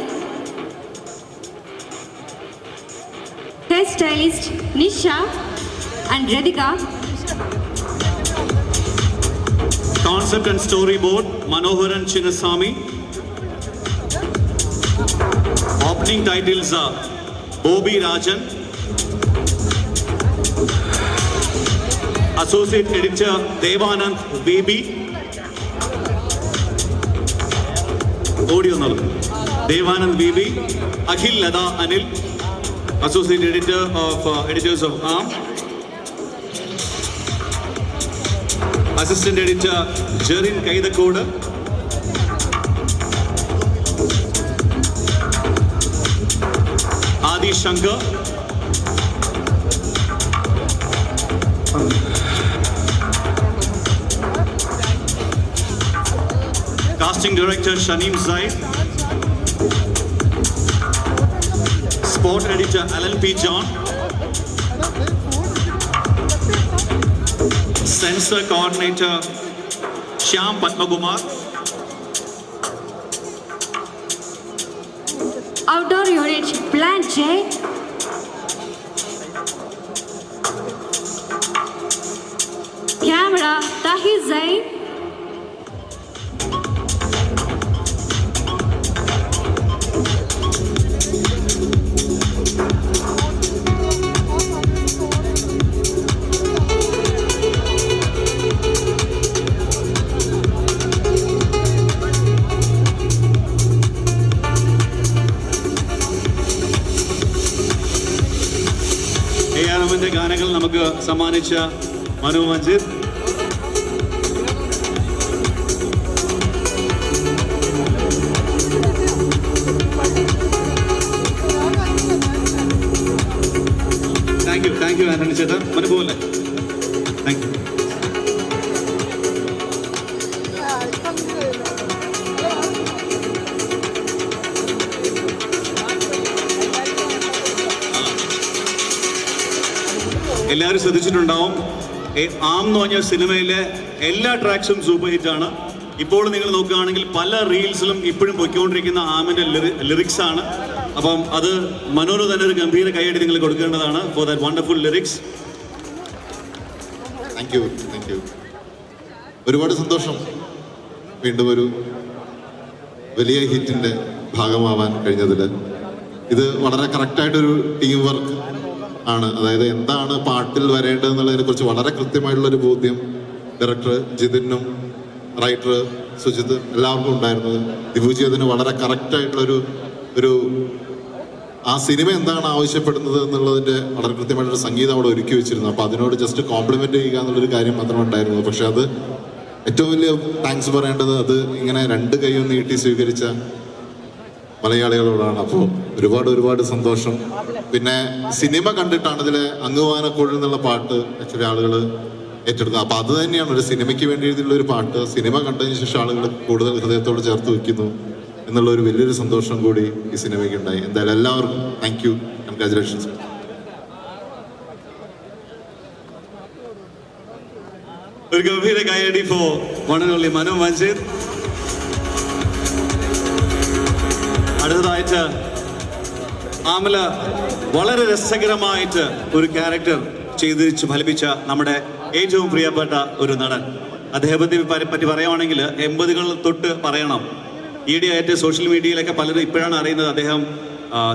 hair stylist Nisha and Rathika, concept and story board Manoharan Chinnaswamy, opening titles Bobby Rajan, associate editor Devanand Baby, audio നൽകും Devanand Baby, Akhil Latha Anil, associate editor of editors of ARM, assistant editor Jerin Kaithakkod, Aadi Shankar, casting director Shaneem Zaid, sport editor Alan P. John, censor coordinator Shyam Padmakumar, outdoor unit Plan J, camera Tahir Zain, ARMന്റെ ഗാനങ്ങൾ നമുക്ക് സമ്മാനിച്ച Manu Manjith, thank you Antony ചേട്ടാ. മനു പോലെ thank you. എല്ലാവരും ശ്രദ്ധിച്ചിട്ടുണ്ടാവും, ആം എന്ന് പറഞ്ഞ സിനിമയിലെ എല്ലാ ട്രാക്സും സൂപ്പർ ഹിറ്റാണ്. ഇപ്പോൾ നിങ്ങൾ നോക്കുകയാണെങ്കിൽ പല റീൽസിലും ഇപ്പോഴും പൊയ്ക്കൊണ്ടിരിക്കുന്ന ആമിൻ്റെ ലിറിക്സ് ആണ്. അപ്പം അത് മനോന് തന്നെ ഒരു ഗംഭീര കൈയടി നിങ്ങൾ കൊടുക്കേണ്ടതാണ് for that wonderful lyrics. Thank you. ഒരുപാട് സന്തോഷം വീണ്ടും ഒരു വലിയ ഹിറ്റിൻ്റെ ഭാഗമാവാൻ കഴിഞ്ഞതിൽ. ഇത് വളരെ കറക്റ്റായിട്ടൊരു ടീം വർക്ക് ആണ്. അതായത് എന്താണ് പാട്ടിൽ വരേണ്ടതെന്നുള്ളതിനെ കുറിച്ച് വളരെ കൃത്യമായിട്ടുള്ളൊരു ബോധ്യം ഡയറക്ടർ ജിതിനും റൈറ്റർ സുജിത് എല്ലാവർക്കും ഉണ്ടായിരുന്നത്. ദിബുജി അതിന് വളരെ കറക്റ്റായിട്ടുള്ളൊരു ആ സിനിമ എന്താണ് ആവശ്യപ്പെടുന്നത് എന്നുള്ളതിൻ്റെ വളരെ കൃത്യമായിട്ടൊരു സംഗീതം അവിടെ ഒരുക്കി വെച്ചിരുന്നു. അപ്പോൾ അതിനോട് ജസ്റ്റ് കോംപ്ലിമെൻ്റ് ചെയ്യുക എന്നുള്ളൊരു കാര്യം മാത്രമേ ഉണ്ടായിരുന്നുള്ളൂ. പക്ഷെ അത് ഏറ്റവും വലിയ താങ്ക്സ് പറയേണ്ടത് അത് ഇങ്ങനെ രണ്ട് കൈയും നീട്ടി സ്വീകരിച്ച മലയാളികളോടാണ്. അപ്പോൾ ഒരുപാട് സന്തോഷം. പിന്നെ സിനിമ കണ്ടിട്ടാണ് ഇതിലെ അങ്ങുവാനക്കുഴൽ എന്നുള്ള പാട്ട് ആക്ച്വലി ആളുകൾ ഏറ്റെടുക്കുന്നത്. അപ്പോൾ അത് തന്നെയാണ് ഒരു സിനിമയ്ക്ക് വേണ്ടി എഴുതിയുള്ള ഒരു പാട്ട്. സിനിമ കണ്ടതിന് ശേഷം ആളുകൾ കൂടുതൽ ഹൃദയത്തോട് ചേർത്ത് വയ്ക്കുന്നു എന്നുള്ള ഒരു വലിയൊരു സന്തോഷം കൂടി ഈ സിനിമയ്ക്ക് ഉണ്ടായി. എന്തായാലും എല്ലാവർക്കും താങ്ക് യു, കൺഗ്രാജുലേഷൻസ്. ഒരു ഗംഭീര കൈയടി for one and only Manu Manjith. അടുത്തതായിട്ട് ആമല വളരെ രസകരമായിട്ട് ഒരു ക്യാരക്ടർ ചെയ്ത് ഫലിപ്പിച്ച നമ്മുടെ ഏറ്റവും പ്രിയപ്പെട്ട ഒരു നടൻ. അദ്ദേഹത്തെ പറ്റി പറയുവാണെങ്കിൽ 80-കൾ തൊട്ട് പറയണം. ഈയിടെയായിട്ട് സോഷ്യൽ മീഡിയയിലൊക്കെ പലരും ഇപ്പോഴാണ് അറിയുന്നത് അദ്ദേഹം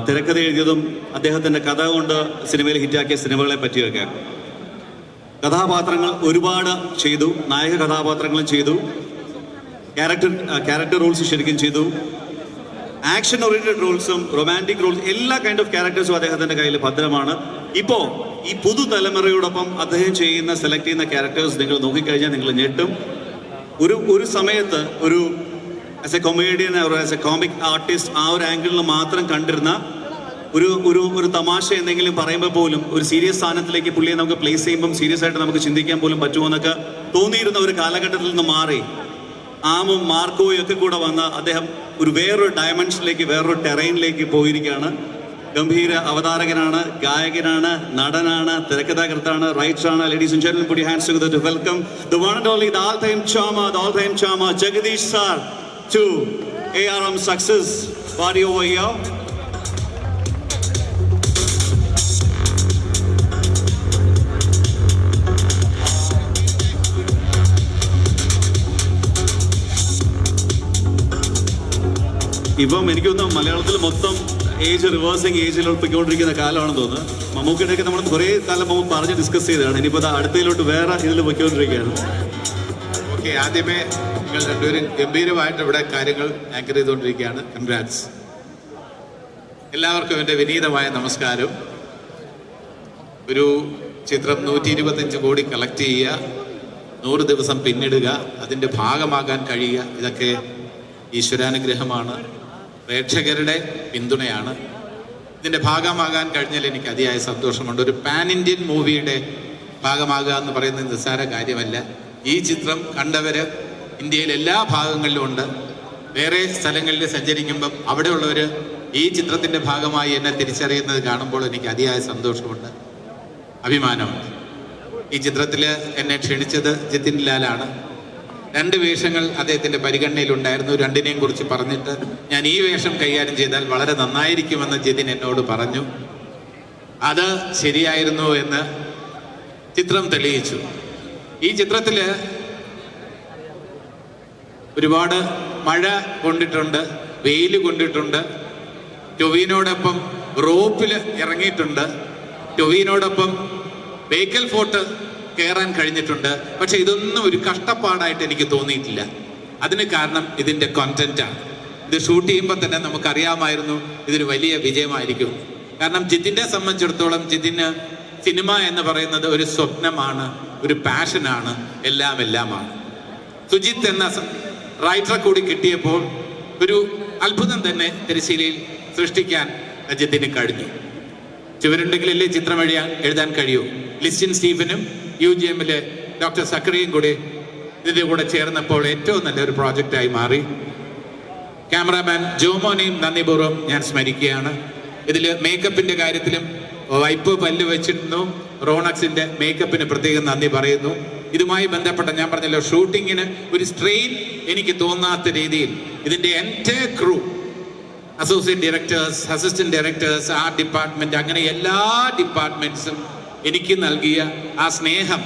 തിരക്കഥ എഴുതിയതും അദ്ദേഹത്തിൻ്റെ കഥ കൊണ്ട് സിനിമയിൽ ഹിറ്റാക്കിയ സിനിമകളെ പറ്റിയൊക്കെ. കഥാപാത്രങ്ങൾ ഒരുപാട് ചെയ്തു, നായക കഥാപാത്രങ്ങളും ചെയ്തു, ക്യാരക്ടർ റോൾസ് ശരിക്കും ചെയ്തു, ആക്ഷൻ ഓറിയന്റഡ് റോൾസും റൊമാൻറ്റിക് റോൾസ് എല്ലാ കൈൻഡ് ഓഫ് ക്യാരക്ടേഴ്സും അദ്ദേഹത്തിൻ്റെ കയ്യിൽ ഭദ്രമാണ്. ഇപ്പോൾ ഈ പുതുതലമുറയോടൊപ്പം അദ്ദേഹം സെലക്ട് ചെയ്യുന്ന ക്യാരക്ടേഴ്സ് നിങ്ങൾ നോക്കിക്കഴിഞ്ഞാൽ നിങ്ങൾ ഞെട്ടും. ഒരു സമയത്ത് ഒരു as A comedian as A comic artist ആ ഒരു ആംഗിളിൽ മാത്രം കണ്ടിരുന്ന ഒരു തമാശ എന്തെങ്കിലും പറയുമ്പോൾ പോലും ഒരു സീരിയസ് സ്ഥാനത്തിലേക്ക് പുള്ളിയെ നമുക്ക് പ്ലേസ് ചെയ്യുമ്പം സീരിയസ് ആയിട്ട് നമുക്ക് ചിന്തിക്കാൻ പോലും പറ്റുമോ എന്നൊക്കെ തോന്നിയിരുന്ന ഒരു കാലഘട്ടത്തിൽ നിന്ന് മാറി ആമും മാർക്കോയും ഒക്കെ കൂടെ വന്ന് അദ്ദേഹം വേറൊരു ഡയമെൻഷനിലേക്ക്, വേറൊരു ടെറൈനിലേക്ക് പോയിരിക്കുകയാണ്. ഗംഭീര അവതാരകനാണ്, ഗായകനാണ്, നടനാണ്, തിരക്കഥാകൃത്താണ്, റൈറ്ററാണ്. Ladies and gentlemen, put your hands together to welcome the one and only, the all-time charmer, Jagadish sir to ARM Success Party over here. ഇപ്പം എനിക്കൊന്ന് മലയാളത്തിൽ മൊത്തം ഏജിൽ പൊയ്ക്കൊണ്ടിരിക്കുന്ന കാലമാണെന്ന് തോന്നുന്നു. മമ്മൂക്കയുടെയൊക്കെ നമ്മൾ കുറേ കാലം മുമ്പ് പറഞ്ഞ് ഡിസ്കസ് ചെയ്തതാണ്. ഇനിയിപ്പോൾ അടുത്തതിലോട്ട് വേറെ ഇതിൽ പൊയ്ക്കൊണ്ടിരിക്കുകയാണ്. ഓക്കെ, ആദ്യമേ നിങ്ങൾ രണ്ടുപേരും ഗംഭീരമായിട്ട് ഇവിടെ കാര്യങ്ങൾ ആങ്കർ ചെയ്തുകൊണ്ടിരിക്കുകയാണ്. കൺഗ്രാറ്റ്സ്. എല്ലാവർക്കും എൻ്റെ വിനീതമായ നമസ്കാരം. ഒരു ചിത്രം 125 കോടി കളക്ട് ചെയ്യുക, 100 ദിവസം പിന്നിടുക, അതിൻ്റെ ഭാഗമാകാൻ കഴിയുക, ഇതൊക്കെ ഈശ്വരാനുഗ്രഹമാണ്, പ്രേക്ഷകരുടെ പിന്തുണയാണ്. ഇതിൻ്റെ ഭാഗമാകാൻ കഴിഞ്ഞാൽ എനിക്ക് അതിയായ സന്തോഷമുണ്ട്. ഒരു പാൻ ഇന്ത്യൻ മൂവിയുടെ ഭാഗമാകുക എന്ന് പറയുന്നത് നിസ്സാര കാര്യമല്ല. ഈ ചിത്രം കണ്ടവർ ഇന്ത്യയിലെ എല്ലാ ഭാഗങ്ങളിലും ഉണ്ട്. വേറെ സ്ഥലങ്ങളിൽ സഞ്ചരിക്കുമ്പം അവിടെയുള്ളവർ ഈ ചിത്രത്തിൻ്റെ ഭാഗമായി എന്നെ തിരിച്ചറിയുന്നത് കാണുമ്പോൾ എനിക്ക് അതിയായ സന്തോഷമുണ്ട്, അഭിമാനമുണ്ട്. ഈ ചിത്രത്തിൽ എന്നെ ക്ഷണിച്ചത് ജിതിൻ ലാലാണ്. 2 വേഷങ്ങൾ അദ്ദേഹത്തിൻ്റെ പരിഗണനയിലുണ്ടായിരുന്നു. 2നെയും കുറിച്ച് പറഞ്ഞിട്ട് ഞാൻ ഈ വേഷം കൈകാര്യം ചെയ്താൽ വളരെ നന്നായിരിക്കുമെന്ന് ജിതിൻ എന്നോട് പറഞ്ഞു. അത് ശരിയായിരുന്നു എന്ന് ചിത്രം തെളിയിച്ചു. ഈ ചിത്രത്തിൽ ഒരുപാട് മഴ കൊണ്ടിട്ടുണ്ട്, വെയിൽ കൊണ്ടിട്ടുണ്ട്. ടൊവിനോടൊപ്പം റോപ്പിൽ ഇറങ്ങിയിട്ടുണ്ട്, ടൊവിനോടൊപ്പം ബേക്കൽ ഫോർട്ട് കയറാൻ കഴിഞ്ഞിട്ടുണ്ട്. പക്ഷെ ഇതൊന്നും ഒരു കഷ്ടപ്പാടായിട്ട് എനിക്ക് തോന്നിയിട്ടില്ല. അതിന് കാരണം ഇതിൻ്റെ കോണ്ടന്റാണ്. ഇത് ഷൂട്ട് ചെയ്യുമ്പോൾ തന്നെ നമുക്കറിയാമായിരുന്നു ഇതൊരു വലിയ വിജയമായിരിക്കും. കാരണം ജിതിനെ സംബന്ധിച്ചിടത്തോളം ജിതിന് സിനിമ എന്ന് പറയുന്നത് ഒരു സ്വപ്നമാണ്, ഒരു പാഷനാണ്, എല്ലാമാണ്. സുജിത്ത് എന്ന റൈറ്ററെ കൂടി കിട്ടിയപ്പോൾ ഒരു അത്ഭുതം തന്നെ തിരശ്ശീലയിൽ സൃഷ്ടിക്കാൻ ജിതിന് കഴിഞ്ഞു. ചുവരുണ്ടെങ്കിലല്ലേ ചിത്രം എഴുതാൻ കഴിയൂ. ലിസ്റ്റിൻ സ്റ്റീഫനും UGMലെ ഡോക്ടർ സക്കറിയും കൂടി ഇതിൻ്റെ കൂടെ ചേർന്നപ്പോൾ ഏറ്റവും നല്ലൊരു പ്രോജക്റ്റായി മാറി. ക്യാമറാമാൻ ജോമോനെയും നന്ദിപൂർവ്വം ഞാൻ സ്മരിക്കുകയാണ്. ഇതിൽ മേക്കപ്പിൻ്റെ കാര്യത്തിലും വൈപ്പ് പല്ല് വെച്ചിരുന്നു, റോണക്സിന്റെ മേക്കപ്പിന് പ്രത്യേകം നന്ദി പറയുന്നു. ഇതുമായി ബന്ധപ്പെട്ട ഞാൻ പറഞ്ഞല്ലോ, ഷൂട്ടിങ്ങിന് ഒരു സ്ട്രെയിൻ എനിക്ക് തോന്നാത്ത രീതിയിൽ ഇതിന്റെ entire crew, associate directors, assistant directors, art department, അങ്ങനെ എല്ലാ ഡിപ്പാർട്ട്മെന്റ്സും എനിക്ക് നൽകിയ ആ സ്നേഹം,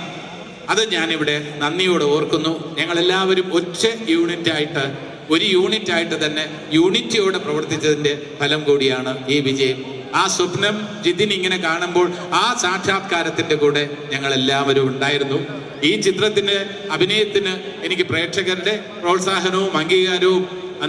അത് ഞാനിവിടെ നന്ദിയോടെ ഓർക്കുന്നു. ഞങ്ങളെല്ലാവരും ഒറ്റ യൂണിറ്റായിട്ട്, ഒരു യൂണിറ്റായിട്ട് തന്നെ യൂണിറ്റിയോടെ പ്രവർത്തിച്ചതിൻ്റെ ഫലം കൂടിയാണ് ഈ വിജയം. ആ സ്വപ്നം ജിതിൻ ഇങ്ങനെ കാണുമ്പോൾ ആ സാക്ഷാത്കാരത്തിൻ്റെ കൂടെ ഞങ്ങളെല്ലാവരും ഉണ്ടായിരുന്നു. ഈ ചിത്രത്തിന്, അഭിനയത്തിന് എനിക്ക് പ്രേക്ഷകരുടെ പ്രോത്സാഹനവും അംഗീകാരവും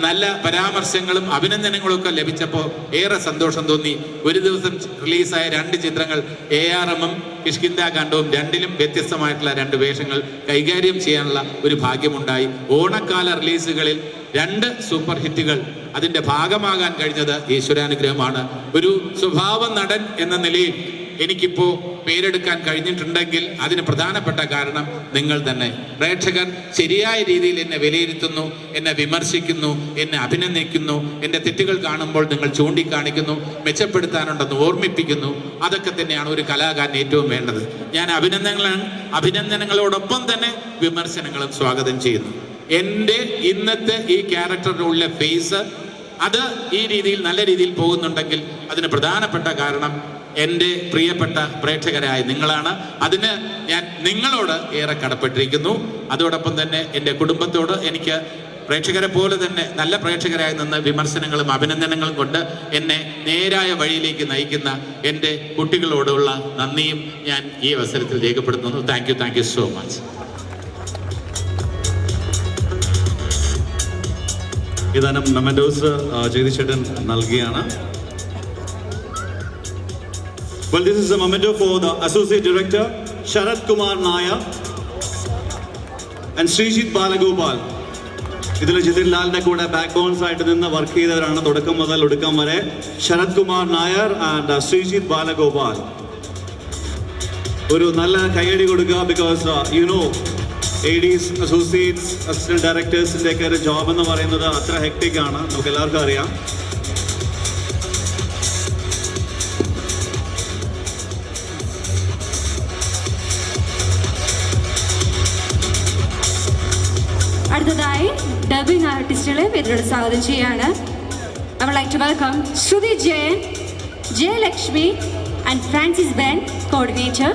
നല്ല പരാമർശങ്ങളും അഭിനന്ദനങ്ങളും ഒക്കെ ലഭിച്ചപ്പോൾ ഏറെ സന്തോഷം തോന്നി. ഒരു ദിവസം റിലീസായ 2 ചിത്രങ്ങൾ, ARM-ഉം കിഷ്കിന്ധാകാന്ഡവും, രണ്ടിലും വ്യത്യസ്തമായിട്ടുള്ള 2 വേഷങ്ങൾ കൈകാര്യം ചെയ്യാനുള്ള ഒരു ഭാഗ്യമുണ്ടായി. ഓണക്കാല റിലീസുകളിൽ 2 സൂപ്പർ ഹിറ്റുകൾ, അതിൻ്റെ ഭാഗമാകാൻ കഴിഞ്ഞത് ഈശ്വരാനുഗ്രഹമാണ്. ഒരു സ്വഭാവ നടൻ എന്ന നിലയിൽ എനിക്കിപ്പോൾ പേരെടുക്കാൻ കഴിഞ്ഞിട്ടുണ്ടെങ്കിൽ അതിന് പ്രധാനപ്പെട്ട കാരണം നിങ്ങൾ തന്നെ. പ്രേക്ഷകർ ശരിയായ രീതിയിൽ എന്നെ വിലയിരുത്തുന്നു, എന്നെ വിമർശിക്കുന്നു, എന്നെ അഭിനന്ദിക്കുന്നു, എൻ്റെ തെറ്റുകൾ കാണുമ്പോൾ നിങ്ങൾ ചൂണ്ടിക്കാണിക്കുന്നു, മെച്ചപ്പെടുത്താനുണ്ടെന്ന് ഓർമ്മിപ്പിക്കുന്നു. അതൊക്കെ തന്നെയാണ് ഒരു കലാകാരൻ ഏറ്റവും വേണ്ടത്. ഞാൻ അഭിനന്ദനങ്ങളോടൊപ്പം തന്നെ വിമർശനങ്ങളും സ്വാഗതം ചെയ്യുന്നു. എൻ്റെ ഇന്നത്തെ ഈ ക്യാരക്ടറിലുള്ള ഫേസ് അത് ഈ രീതിയിൽ നല്ല രീതിയിൽ പോകുന്നുണ്ടെങ്കിൽ അതിന് പ്രധാനപ്പെട്ട കാരണം എൻ്റെ പ്രിയപ്പെട്ട പ്രേക്ഷകരായ നിങ്ങളാണ്. അതിന് ഞാൻ നിങ്ങളോട് ഏറെ കടപ്പെട്ടിരിക്കുന്നു. അതോടൊപ്പം തന്നെ എൻ്റെ കുടുംബത്തോട് എനിക്ക് പ്രേക്ഷകരെ പോലെ തന്നെ നല്ല പ്രേക്ഷകരായി നിന്ന് വിമർശനങ്ങളും അഭിനന്ദനങ്ങളും കൊണ്ട് എന്നെ നേരായ വഴിയിലേക്ക് നയിക്കുന്ന എൻ്റെ കുട്ടികളോടുള്ള നന്ദിയും ഞാൻ ഈ അവസരത്തിൽ രേഖപ്പെടുത്തുന്നു. Thank you so much. ഏതാനും മെമൻറ്റോസ് ജഗദീഷേട്ടൻ നൽകിയാണ്. Well, this is a memento for the Associate Director Sharat Kumar Nair and Srijit Balagopal. ഇതിൽ ജിതിൻ ലാലിന്റെ കൂടെ ബാക്ക് ബോൺസ് ആയിട്ട് നിന്ന് വർക്ക് ചെയ്തവരാണ് തുടക്കം മുതൽ ഒടുക്കം വരെ. ശരത് കുമാർ നായർ ആൻഡ് ശ്രീജിത്ത് ബാലഗോപാൽ. ഒരു നല്ല കൈയടി കൊടുക്കുക. ബിക്കോസ് ADs, അസോസിയേറ്റ്സ്, അസിസ്റ്റന്റ് ഡയറക്ടേഴ്സിന്റെ ഒക്കെ ഒരു ജോബ് എന്ന് പറയുന്നത് അത്ര ഹെക്ടിക് ആണ്, നമുക്ക് എല്ലാവർക്കും അറിയാം. അടുത്തതായി ഡബിംഗ് ആർട്ടിസ്റ്റുകളെ പേരോട് സ്വാഗതം ചെയ്യാണ്. I would like to welcome Shruti Jain, Jayalakshmi and Francis Ben, coordinator.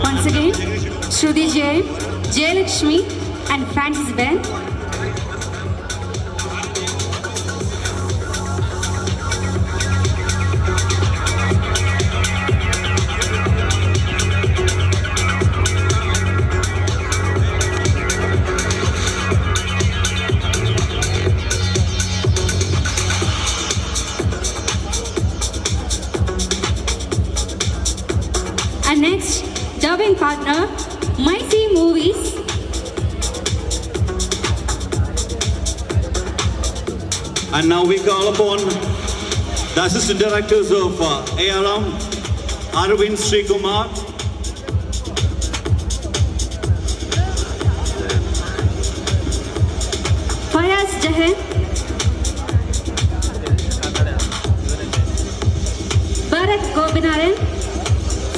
Once again, Shruti Jain, Jayalakshmi and Francis Ben. And next, dubbing partner, Mighty Movies. And now we call upon the assistant directors of ARM, Arvind Srikumar, Fayaz Jahan, Bharat Gobinathan,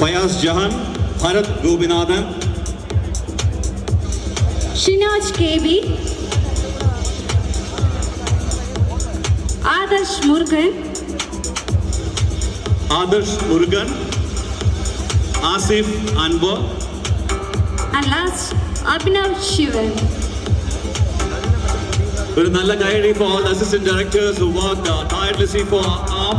Fayaz Jahan, Bharat Gobinathan, Shinaj KB, Adarsh Murugan, Adarsh Murugan, Asif Anwar, and last, Abhinav Shivan. ഒരു നല്ല കൈയടി for all the assistant directors who worked tirelessly for ARM.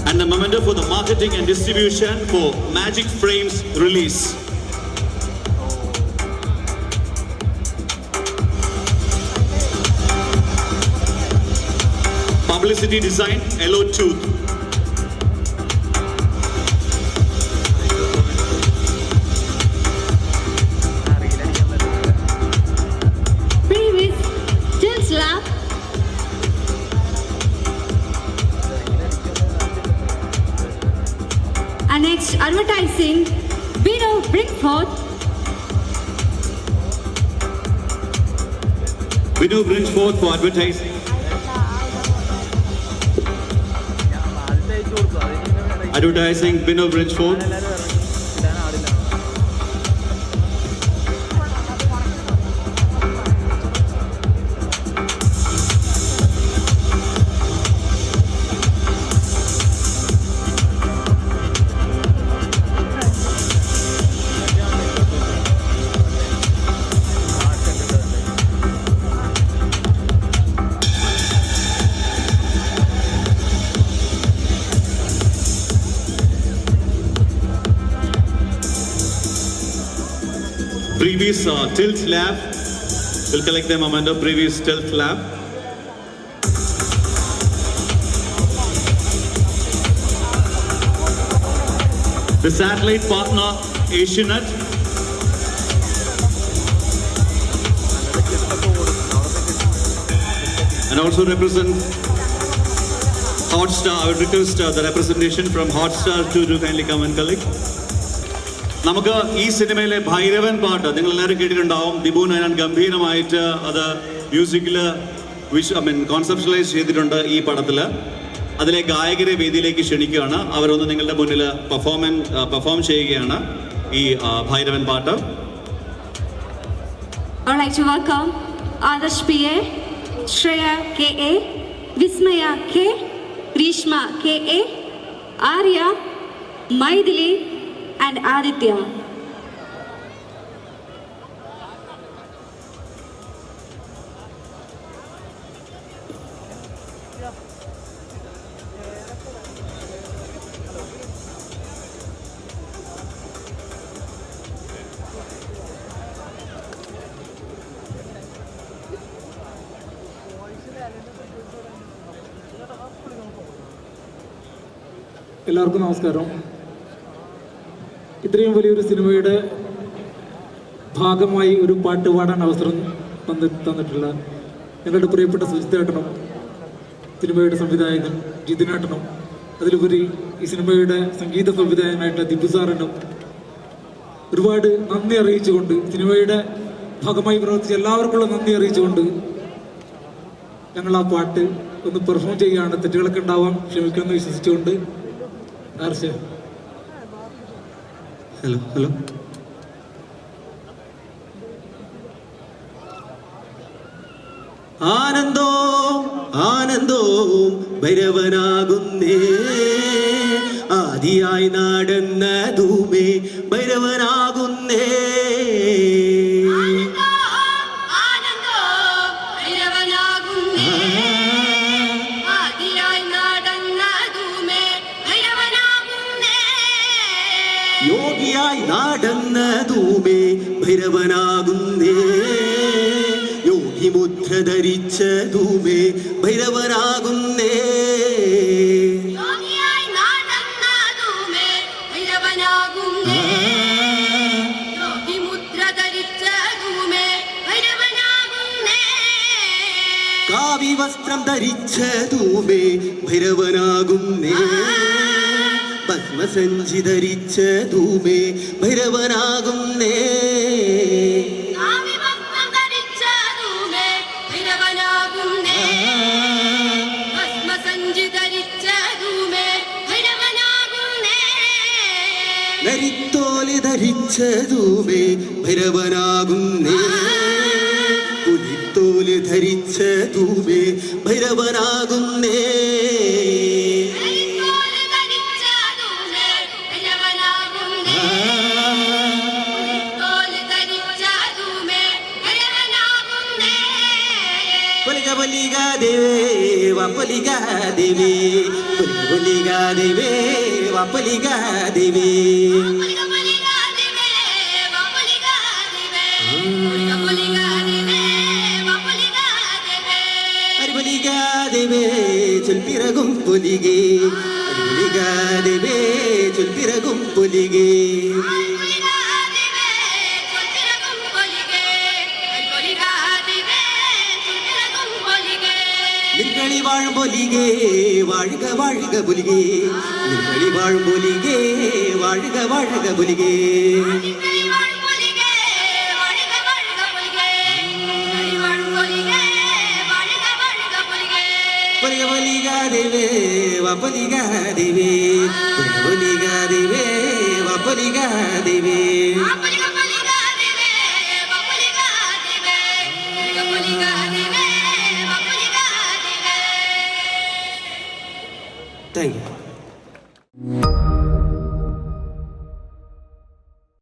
And the memento for the marketing and distribution for Magic Frames release. Publicity design, Yellow Tooth. Previous Tills Lab, And next, advertising, Vino Brinkford. Vino Bridgeford for advertising. Advertising, Vino Bridgeford. Previous tilt lab. We'll collect them, Amanda. Previous tilt lab. The satellite partner, Asianet. And also represent Hotstar. I would request the representation from Hotstar to kindly come and collect. നമുക്ക് ഈ സിനിമയിലെ ഭൈരവൻ പാട്ട് നിങ്ങൾ എല്ലാവരും കേട്ടിട്ടുണ്ടാവും. ദിബു നയനാൻ ഗംഭീരമായിട്ട് അത് മ്യൂസിക്കിൽ കോൺസെപ്റ്റലൈസ് ചെയ്തിട്ടുണ്ട് ഈ പടത്തിൽ. അതിലെ ഗായകരെ വേദിയിലേക്ക് ക്ഷണിക്കുകയാണ്. അവരൊന്ന് നിങ്ങളുടെ മുന്നിൽ പെർഫോം ചെയ്യുകയാണ് ഈ ഭൈരവൻ പാട്ട്. I would like to welcome Adarsh P.A., Shreya K.A., Vismaya K., Grishma K.A., Arya, Maithili, and Aditya. എല്ലാവർക്കും നമസ്കാരം. ഇത്രയും വലിയൊരു സിനിമയുടെ ഭാഗമായി ഒരു പാട്ട് പാടാൻ അവസരം തന്നിട്ടുള്ള ഞങ്ങളുടെ പ്രിയപ്പെട്ട സുജിത്തേട്ടനും സിനിമയുടെ സംവിധായകൻ ജിതിനേട്ടനും അതിലുപരി ഈ സിനിമയുടെ സംഗീത സംവിധായകനായിട്ടുള്ള ദിബു സാറിനും ഒരുപാട് നന്ദി അറിയിച്ചുകൊണ്ട്, സിനിമയുടെ ഭാഗമായി പ്രവർത്തിച്ച എല്ലാവർക്കുള്ള നന്ദി അറിയിച്ചുകൊണ്ട് ഞങ്ങൾ ആ പാട്ട് ഒന്ന് പെർഫോം ചെയ്യുകയാണ്. തെറ്റുകളൊക്കെ ഉണ്ടാവാം, ക്ഷമിക്കുമെന്ന് വിശ്വസിച്ചുകൊണ്ട്. ഹലോ ആനന്ദോ ആനന്ദോ ഭൈരവനാകുന്നേ, ആദിയായി നടന്നതുമേ ഭൈരവനാകുന്നേ. യോഗിയായി നടന്നതുമേ ഭൈരവനാകുന്നേ, യോഗി മുദ്ര ധരിച്ചതുമേ ഭൈരവനാകുന്നേ. കാവി വസ്ത്രം ധരിച്ചതുമേ ഭൈരവനാകുന്നേ, ഭസ്മസഞ്ചി ധരിച്ചതുമേ ഭൈരവനാകുന്നേ. നരിത്തോല് ധരിച്ചതുമേ ഭൈരവനാകുന്നേ, പുലിത്തോല് ധരിച്ചതുമേ ഭൈരവനാകുന്നേ. പൊലിക ദേവേ വപ്പൊലിക ദേവേ, പൊലിക ദേവേ വപ്പൊലിക ദേവേ. അരിപൊലിക ദേവേ ചൊൽപ്പിറകും പൊലികേ, അരിപൊലിക ദേവേ ചൊൽപ്പിറകും പൊലികേ. നിങ്ങളി വാഴും പൊലികേ, വാഴുക വാഴുക പൊലികേ, നിങ്ങളി വാഴും പൊലികേ, വാഴുക വാഴുക പുലികേ പൊലിക പൊലിക ദേവേ വപ്പൊലിക ദേവേ പൊലിക ദേവേ വപ്പൊലിക ദേവേ താങ്ക് യു